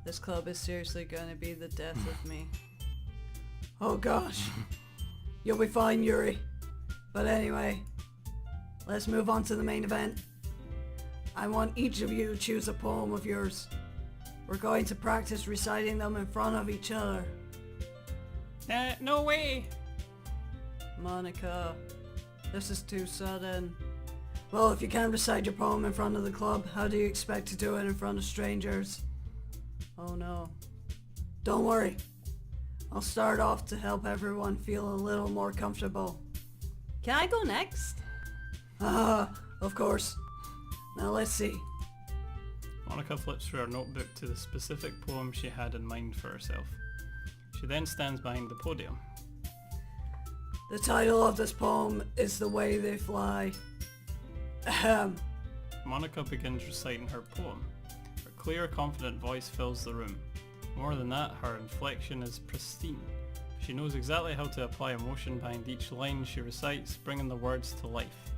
This club is seriously going to be the death of me. Oh gosh. You'll be fine, Yuri. But anyway, let's move on to the main event. I want each of you to choose a poem of yours. We're going to practice reciting them in front of each other. No way! Monica, this is too sudden. Well, if you can't recite your poem in front of the club, how do you expect to do it in front of strangers? Oh no. Don't worry. I'll start off to help everyone feel a little more comfortable. Can I go next? Of course. Now let's see. Monica flips through her notebook to the specific poem she had in mind for herself. She then stands behind the podium. The title of this poem is The Way They Fly. Ahem. Monica begins reciting her poem. Her clear, confident voice fills the room. More than that, her inflection is pristine. She knows exactly how to apply emotion behind each line she recites, bringing the words to life.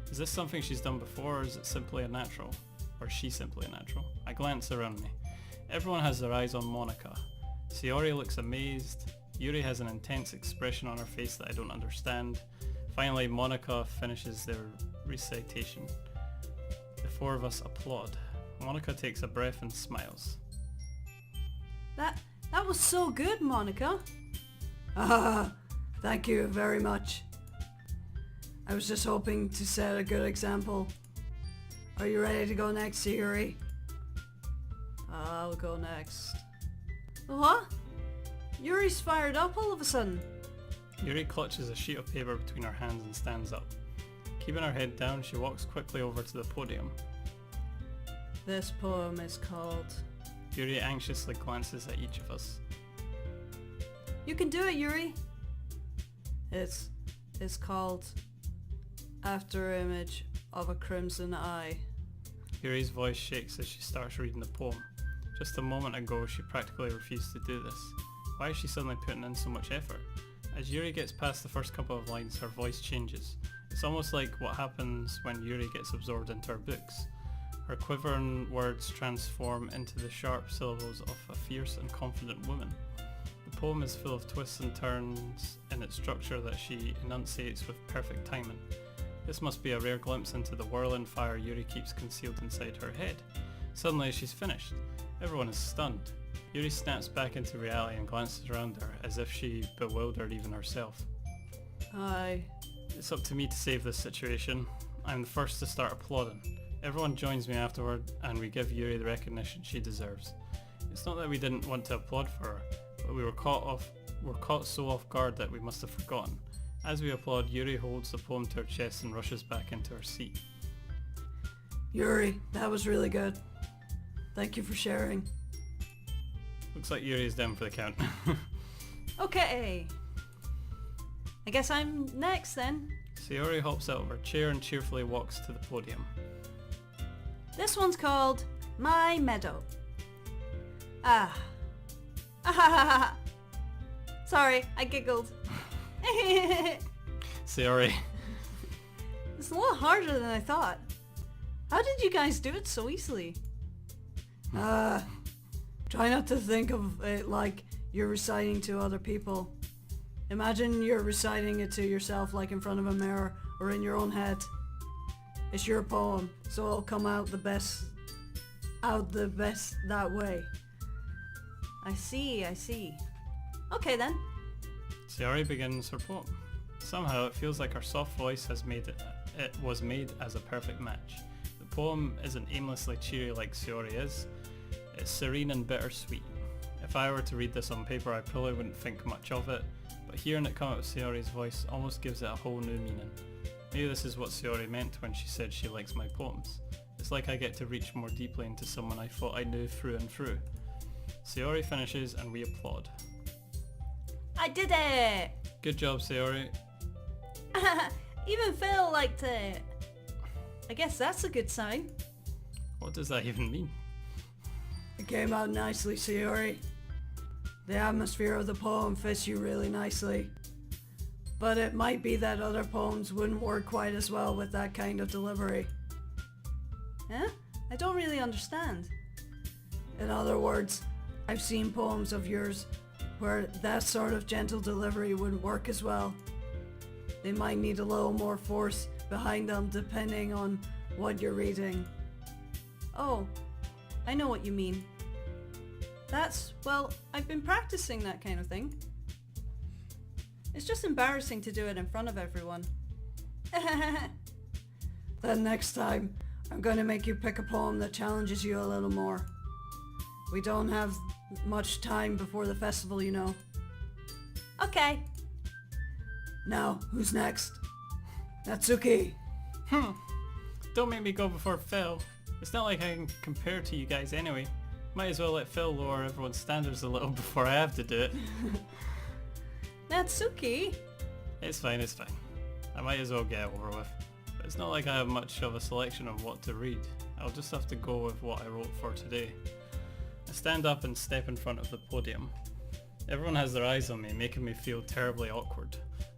Is this something she's done before, or is it simply a natural? Or is she simply a natural? I glance around me. Everyone has their eyes on Monica. Sayori looks amazed. Yuri has an intense expression on her face that I don't understand. Finally, Monica finishes their recitation. The four of us applaud. Monica takes a breath and smiles. That was so good, Monica. Thank you very much. I was just hoping to set a good example. Are you ready to go next, Yuri? I'll go next. What? Yuri's fired up all of a sudden. Yuri clutches a sheet of paper between her hands and stands up. Keeping her head down, she walks quickly over to the podium. This poem is called... Yuri anxiously glances at each of us. You can do it, Yuri. It's called After Image of a Crimson Eye. Yuri's voice shakes as she starts reading the poem. Just a moment ago, she practically refused to do this. Why is she suddenly putting in so much effort? As Yuri gets past the first couple of lines, her voice changes. It's almost like what happens when Yuri gets absorbed into her books. Her quivering words transform into the sharp syllables of a fierce and confident woman. The poem is full of twists and turns in its structure that she enunciates with perfect timing. This must be a rare glimpse into the whirling fire Yuri keeps concealed inside her head. Suddenly she's finished. Everyone is stunned. Yuri snaps back into reality and glances around her as if she bewildered even herself. It's up to me to save this situation. I'm the first to start applauding. Everyone joins me afterward and we give Yuri the recognition she deserves. It's not that we didn't want to applaud for her, but we were caught so off guard that we must have forgotten. As we applaud, Yuri holds the poem to her chest and rushes back into her seat. Yuri, that was really good. Thank you for sharing. Looks like Yuri is down for the count. Okay. I guess I'm next then. Sayori hops out of her chair and cheerfully walks to the podium. This one's called My Meadow. Ah. Ah. Sorry, I giggled. Sayori. It's a lot harder than I thought. How did you guys do it so easily? Try not to think of it like you're reciting to other people. Imagine you're reciting it to yourself, like in front of a mirror or in your own head. It's your poem, so it'll come out the best that way. I see. Okay then. Sayori begins her poem. Somehow it feels like her soft voice was made as a perfect match. The poem isn't aimlessly cheery like Sayori is. It's serene and bittersweet. If I were to read this on paper, I probably wouldn't think much of it, but hearing it come out of Sayori's voice almost gives it a whole new meaning. Maybe this is what Sayori meant when she said she likes my poems. It's like I get to reach more deeply into someone I thought I knew through and through. Sayori finishes and we applaud. I did it! Good job, Sayori. Even Phil liked it. I guess that's a good sign. What does that even mean? It came out nicely, Sayori. The atmosphere of the poem fits you really nicely. But it might be that other poems wouldn't work quite as well with that kind of delivery. Huh? I don't really understand. In other words, I've seen poems of yours where that sort of gentle delivery wouldn't work as well. They might need a little more force behind them depending on what you're reading. Oh, I know what you mean. Well, I've been practicing that kind of thing. It's just embarrassing to do it in front of everyone. Then next time, I'm going to make you pick a poem that challenges you a little more. We don't have much time before the festival, you know. Okay. Now, who's next? Natsuki. Don't make me go before Phil. It's not like I can compare to you guys anyway. Might as well let Phil lower everyone's standards a little before I have to do it. Natsuki? It's fine. I might as well get it over with. But it's not like I have much of a selection of what to read. I'll just have to go with what I wrote for today. I stand up and step in front of the podium. Everyone has their eyes on me, making me feel terribly awkward.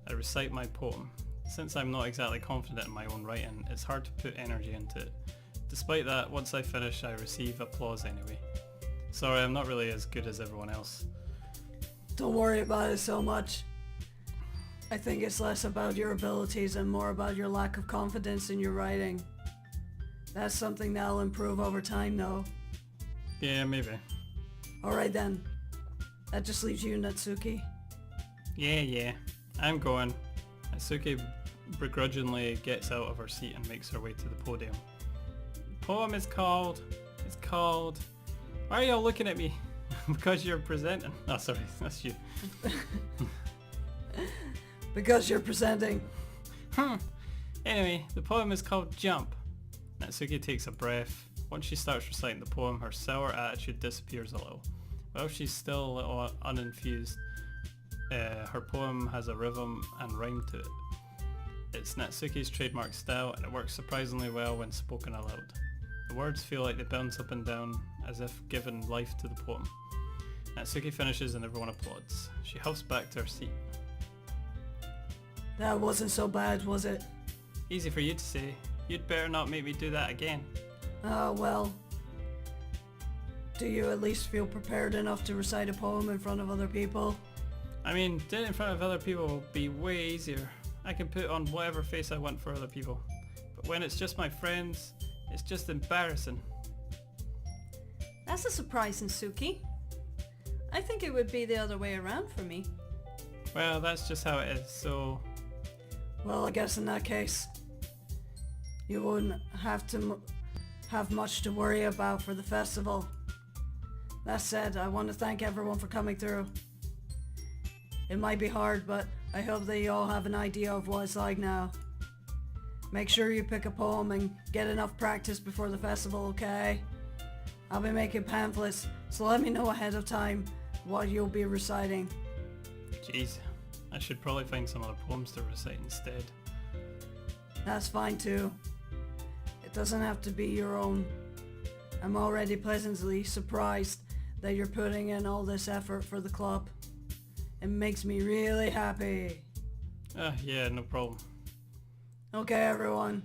I recite my poem. Since I'm not exactly confident in my own writing, it's hard to put energy into it. Despite that, once I finish, I receive applause anyway. Sorry, I'm not really as good as everyone else. Don't worry about it so much. I think it's less about your abilities and more about your lack of confidence in your writing. That's something that'll improve over time though. Yeah, maybe. Alright then. That just leaves you, Natsuki. Yeah. I'm going. Natsuki begrudgingly gets out of her seat and makes her way to the podium. The poem is called... Why are y'all looking at me? Because you're presenting. Oh, sorry, that's you. Because you're presenting. Anyway, the poem is called Jump. Natsuki takes a breath. Once she starts reciting the poem, her sour attitude disappears a little. While she's still a little uninfused, her poem has a rhythm and rhyme to it. It's Natsuki's trademark style and it works surprisingly well when spoken aloud. The words feel like they bounce up and down as if giving life to the poem. Natsuki finishes and everyone applauds. She huffs back to her seat. That wasn't so bad, was it? Easy for you to say. You'd better not make me do that again. Well. Do you at least feel prepared enough to recite a poem in front of other people? I mean, doing it in front of other people will be way easier. I can put on whatever face I want for other people. But when it's just my friends, it's just embarrassing. That's a surprise, Natsuki. I think it would be the other way around for me. Well, that's just how it is, so... Well, I guess in that case, you wouldn't have to have much to worry about for the festival. That said, I want to thank everyone for coming through. It might be hard, but I hope that you all have an idea of what it's like now. Make sure you pick a poem and get enough practice before the festival, okay? I'll be making pamphlets, so let me know ahead of time what you'll be reciting. Jeez, I should probably find some other poems to recite instead. That's fine too. It doesn't have to be your own. I'm already pleasantly surprised that you're putting in all this effort for the club. It makes me really happy. Yeah, no problem. Okay everyone,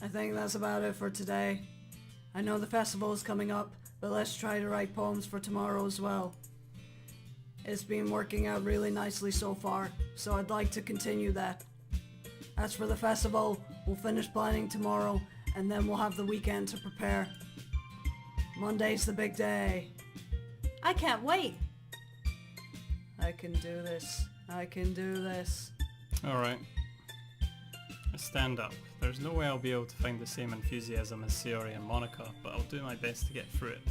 I think that's about it for today. I know the festival is coming up, but let's try to write poems for tomorrow as well. It's been working out really nicely so far, so I'd like to continue that. As for the festival, we'll finish planning tomorrow, and then we'll have the weekend to prepare. Monday's the big day. I can't wait. I can do this. I can do this. Alright. I stand up. There's no way I'll be able to find the same enthusiasm as Sayori and Monica, but I'll do my best to get through it.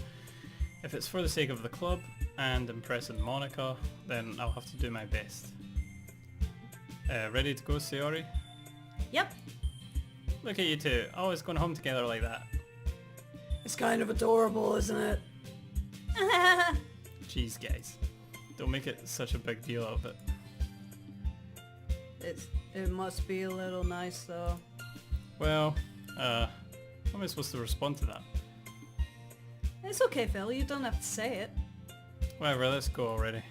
If it's for the sake of the club and impressing Monica, then I'll have to do my best. Ready to go, Sayori? Yep. Look at you two, always going home together like that. It's kind of adorable, isn't it? Jeez, guys. Don't make it such a big deal out of it. It must be a little nice though. Well, how am I supposed to respond to that? It's okay, Phil. You don't have to say it. Whatever, let's go already.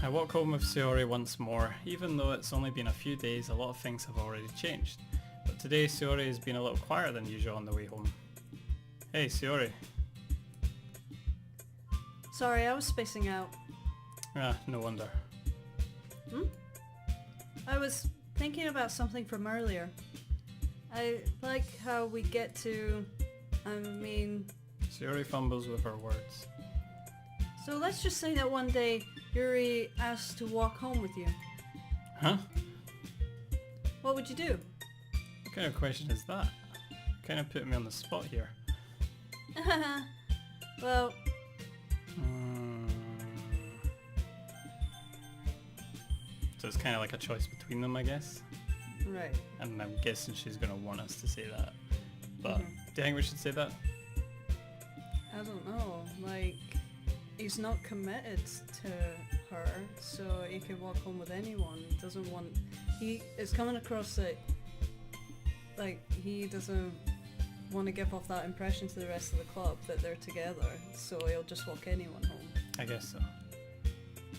I walk home with Sayori once more. Even though it's only been a few days, a lot of things have already changed. But today Sayori has been a little quieter than usual on the way home. Hey, Sayori. Sorry, I was spacing out. Ah, no wonder. I was thinking about something from earlier. I like how we get to... Sayori fumbles with her words. So let's just say that one day Yuri asked to walk home with you. Huh? What would you do? What kind of question is that? You kind of put me on the spot here. Well, So it's kind of like a choice between them, I guess. right. And I'm guessing she's going to want us to say that. But Mhm. do you think we should say that? I don't know. Like, he's not committed to her, so he can walk home with anyone. He doesn't want... He is coming across that, like, he doesn't want to give off that impression to the rest of the club that they're together, so he'll just walk anyone home. I guess so.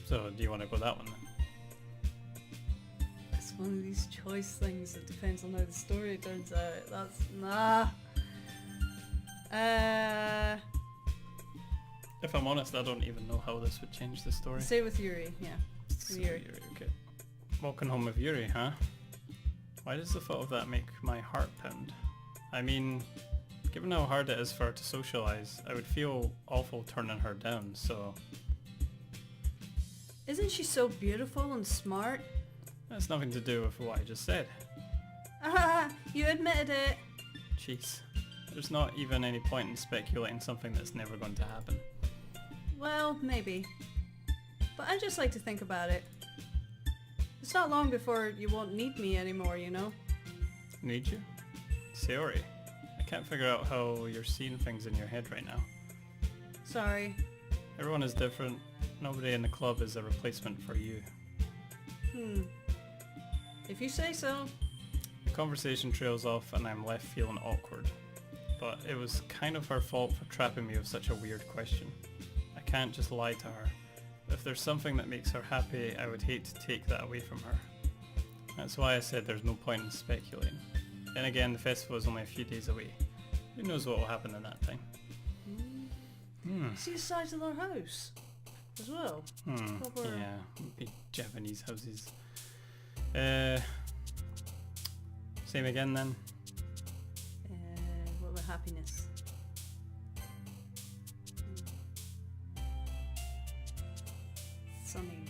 So do you want to go that one then? It's one of these choice things that depends on how the story turns out. That's... Nah. If I'm honest, I don't even know how this would change the story. Say with Yuri, yeah. So Yuri. okay. Walking home with Yuri, huh? Why does the thought of that make my heart pound? I mean, given how hard it is for her to socialise, I would feel awful turning her down, so... Isn't she so beautiful and smart? That's nothing to do with what I just said. Ah, you admitted it. Jeez. There's not even any point in speculating something that's never going to happen. Well, maybe. But I just like to think about it. It's not long before you won't need me anymore, you know? Need you? Sayori, I can't figure out how you're seeing things in your head right now. Sorry. Everyone is different. Nobody in the club is a replacement for you. If you say so. The conversation trails off and I'm left feeling awkward. But it was kind of her fault for trapping me with such a weird question. I can't just lie to her. If there's something that makes her happy, I would hate to take that away from her. That's why I said there's no point in speculating. Then again, the festival is only a few days away. Who knows what will happen in that time? See the size of their house as well. Proper- Yeah, big Japanese houses. Same again then. What about happiness? Sunny.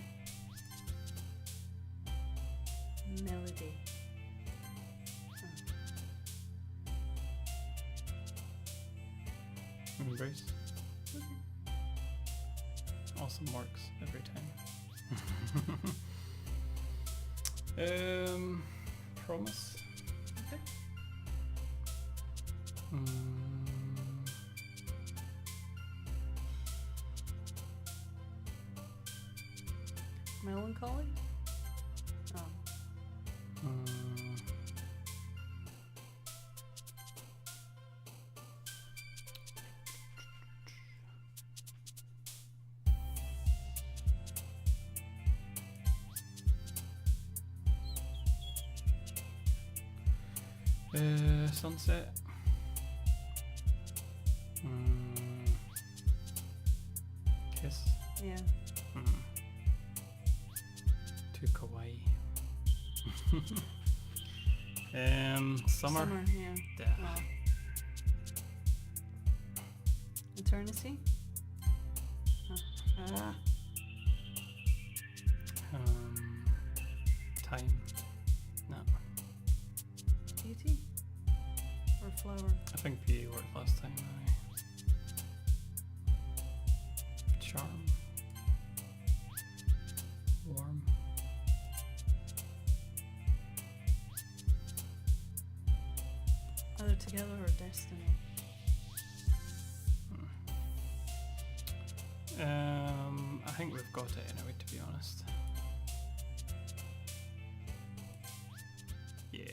Melody. Embrace. Okay. Awesome works every time. Promise. Okay. Melancholy? Oh. Sunset. Kiss. Yeah. Too kawaii. Summer. Summer, yeah. Yeah. Wow. Eternity? Ah. Time. No. Beauty? Or flower? I think PE worked last time. Charm. Warm. Either together or destiny. I think we've got it anyway, to be honest. Yeah.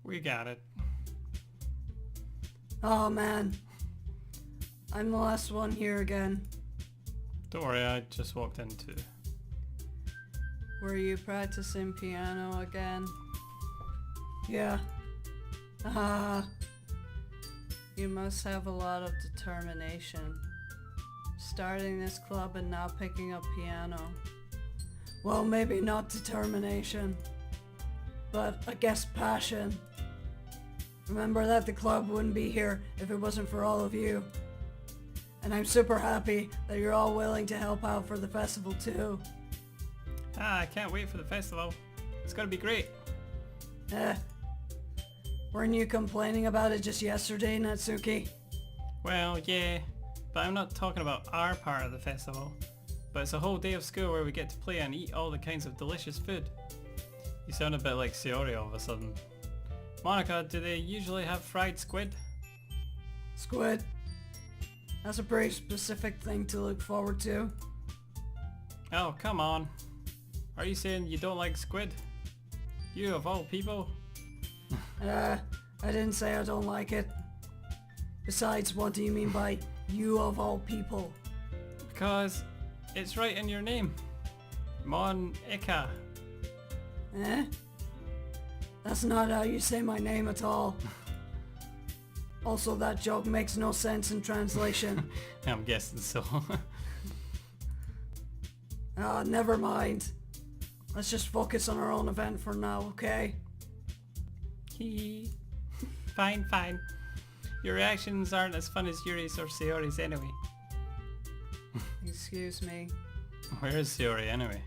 We got it. Oh man. I'm the last one here again. Don't worry, I just walked in too. Were you practicing piano again? Yeah. You must have a lot of determination. starting this club and now picking up piano. Well, maybe not determination, but I guess passion. Remember that the club wouldn't be here if it wasn't for all of you. And I'm super happy that you're all willing to help out for the festival too. I can't wait for the festival. It's gonna be great. Weren't you complaining about it just yesterday, Natsuki? Well, yeah, but I'm not talking about our part of the festival. But it's a whole day of school where we get to play and eat all the kinds of delicious food. You sound a bit like Sayori all of a sudden. Monica, do they usually have fried squid? Squid? That's a pretty specific thing to look forward to. Oh, come on. Are you saying you don't like squid? You of all people? I didn't say I don't like it. Besides, what do you mean by you of all people? Because it's right in your name. Monica. That's not how you say my name at all. Also, that joke makes no sense in translation. I'm guessing so. Never mind. Let's just focus on our own event for now, okay? Fine, fine. Your reactions aren't as fun as Yuri's or Sayori's anyway. Excuse me. Where is Sayori anyway?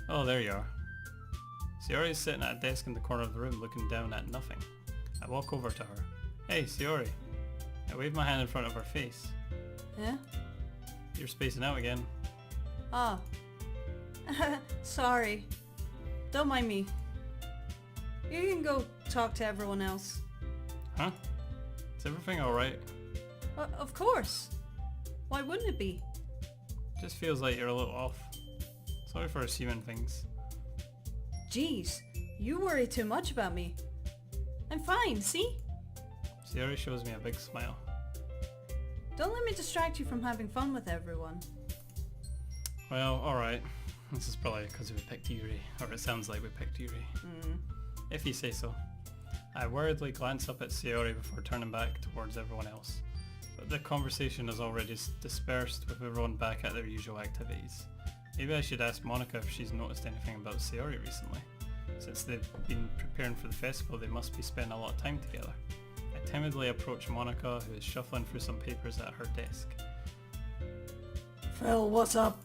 Oh, there you are. Sayori is sitting at a desk in the corner of the room looking down at nothing. I walk over to her. Hey, Sayori. I wave my hand in front of her face. Yeah? You're spacing out again. Oh. Sorry. Don't mind me. You can go talk to everyone else. Huh? Is everything alright? Of course. Why wouldn't it be? Just feels like you're a little off. Sorry for assuming things. Jeez, you worry too much about me. I'm fine, see? Sayori shows me a big smile. Don't let me distract you from having fun with everyone. Well, alright. This is probably because we picked Yuri, or it sounds like we picked Yuri. If you say so. I worriedly glance up at Sayori before turning back towards everyone else. But the conversation has already dispersed with everyone back at their usual activities. Maybe I should ask Monica if she's noticed anything about Sayori recently. Since they've been preparing for the festival, they must be spending a lot of time together. I timidly approach Monica, who is shuffling through some papers at her desk. Phil, what's up?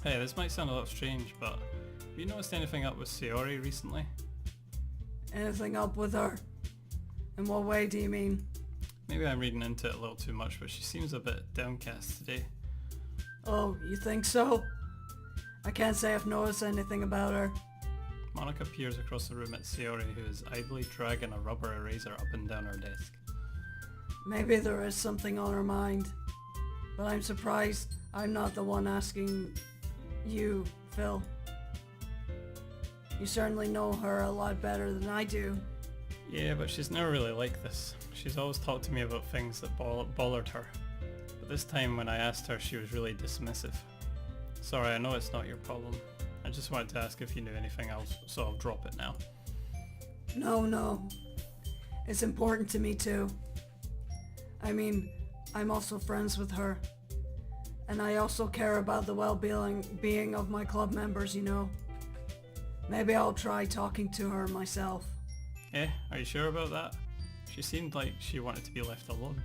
Hey, this might sound a little strange, but have you noticed anything up with Sayori recently? Anything up with her? In what way do you mean? Maybe I'm reading into it a little too much, but she seems a bit downcast today. Oh, you think so? I can't say I've noticed anything about her. Monica peers across the room at Sayori, who is idly dragging a rubber eraser up and down her desk. Maybe there is something on her mind. But I'm surprised I'm not the one asking you, Phil. You certainly know her a lot better than I do. Yeah, but she's never really like this. She's always talked to me about things that bothered her. But this time when I asked her, she was really dismissive. Sorry, I know it's not your problem. I just wanted to ask if you knew anything else, so I'll drop it now. No. It's important to me too. I mean, I'm also friends with her. And I also care about the well-being of my club members, you know. Maybe I'll try talking to her myself. Eh, are you sure about that? She seemed like she wanted to be left alone.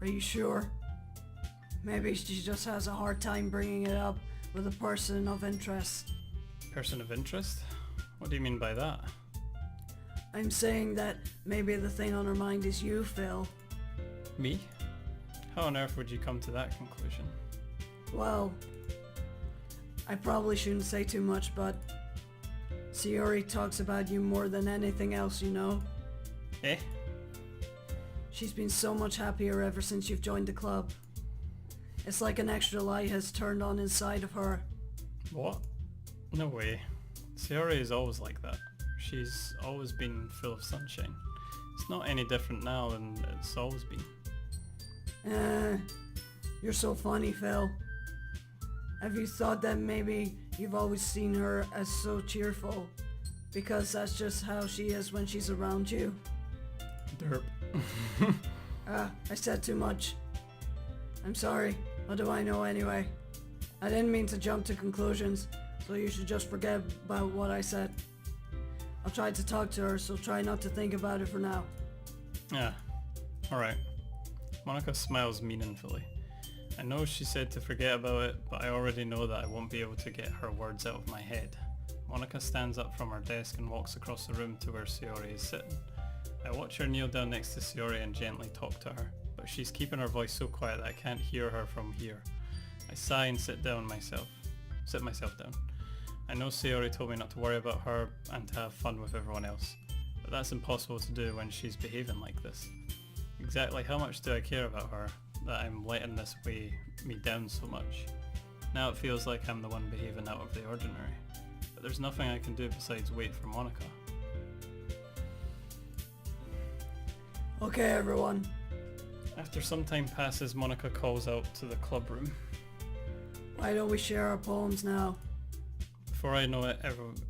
Are you sure? Maybe she just has a hard time bringing it up with a person of interest. Person of interest? What do you mean by that? I'm saying that maybe the thing on her mind is you, Phil. Me? How on earth would you come to that conclusion? Well, I probably shouldn't say too much, but Sayori talks about you more than anything else, you know? Eh? She's been so much happier ever since you've joined the club. It's like an extra light has turned on inside of her. What? No way. Sayori is always like that. She's always been full of sunshine. It's not any different now than it's always been. You're so funny, Phil. Have you thought that maybe you've always seen her as so cheerful? Because that's just how she is when she's around you? Derp. I said too much. I'm sorry. What do I know anyway? I didn't mean to jump to conclusions, so you should just forget about what I said. I'll try to talk to her, so try not to think about it for now. Yeah, alright. Monica smiles meaningfully. I know she said to forget about it, but I already know that I won't be able to get her words out of my head. Monica stands up from her desk and walks across the room to where Sayori is sitting. I watch her kneel down next to Sayori and gently talk to her, but she's keeping her voice so quiet that I can't hear her from here. I sigh and sit myself down. I know Sayori told me not to worry about her and to have fun with everyone else, but that's impossible to do when she's behaving like this. Exactly how much do I care about her that I'm letting this weigh me down so much? Now it feels like I'm the one behaving out of the ordinary, but there's nothing I can do besides wait for Monica. Okay, everyone. After some time passes, Monica calls out to the club room. Why don't we share our poems now? Before I know it,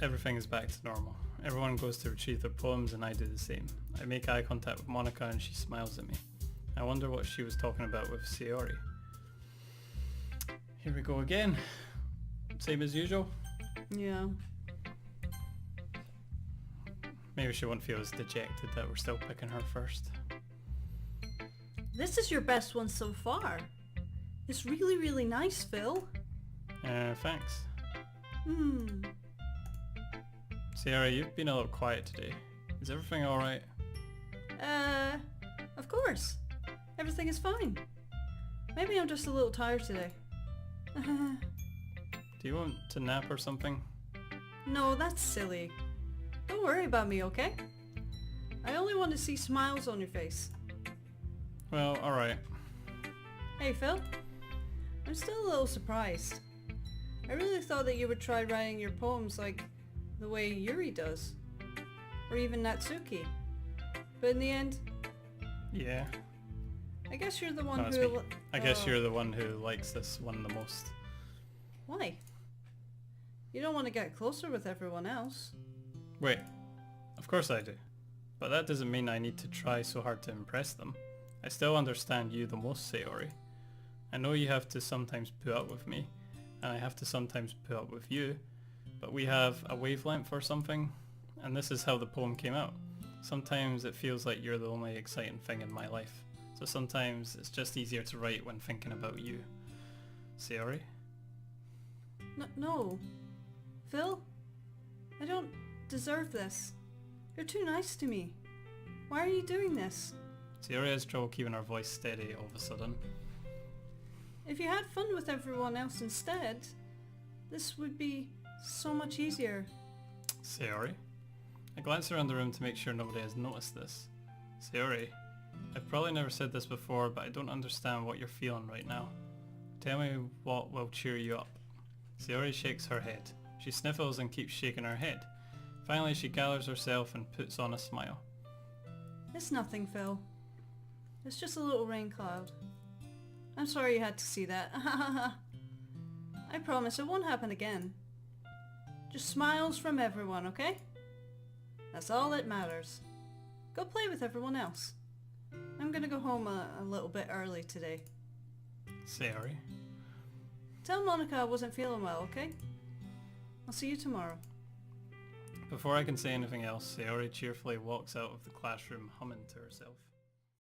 everything is back to normal. Everyone goes to retrieve their poems and I do the same. I make eye contact with Monica and she smiles at me. I wonder what she was talking about with Sayori. Here we go again. Same as usual. Yeah. Maybe she won't feel as dejected that we're still picking her first. This is your best one so far. It's really, really nice, Phil. Thanks. Hmm. Sayori, you've been a little quiet today. Is everything alright? Of course. Everything is fine. Maybe I'm just a little tired today. Do you want to nap or something? No, that's silly. Don't worry about me, okay? I only want to see smiles on your face. Well, alright. Hey, Phil. I'm still a little surprised. I really thought that you would try writing your poems like the way Yuri does. Or even Natsuki. But in the end, Yeah. I guess you're the one No, that's who... me. I guess you're the one who likes this one the most. Why? You don't want to get closer with everyone else. Wait. Of course I do. But that doesn't mean I need to try so hard to impress them. I still understand you the most, Sayori. I know you have to sometimes put up with me, and I have to sometimes put up with you, but we have a wavelength or something, and this is how the poem came out. Sometimes it feels like you're the only exciting thing in my life, so sometimes it's just easier to write when thinking about you. Sayori? No. Phil? I don't deserve this. You're too nice to me. Why are you doing this? Sayori has trouble keeping her voice steady all of a sudden. If you had fun with everyone else instead, this would be so much easier. Sayori? I glance around the room to make sure nobody has noticed this. Sayori, I've probably never said this before, but I don't understand what you're feeling right now. Tell me what will cheer you up. Sayori shakes her head. She sniffles and keeps shaking her head. Finally she gathers herself and puts on a smile. It's nothing, Phil. It's just a little rain cloud. I'm sorry you had to see that. I promise it won't happen again. Just smiles from everyone, okay? That's all that matters. Go play with everyone else. I'm gonna go home a little bit early today. Sayori? Tell Monica I wasn't feeling well, okay? I'll see you tomorrow. Before I can say anything else, Sayori cheerfully walks out of the classroom humming to herself.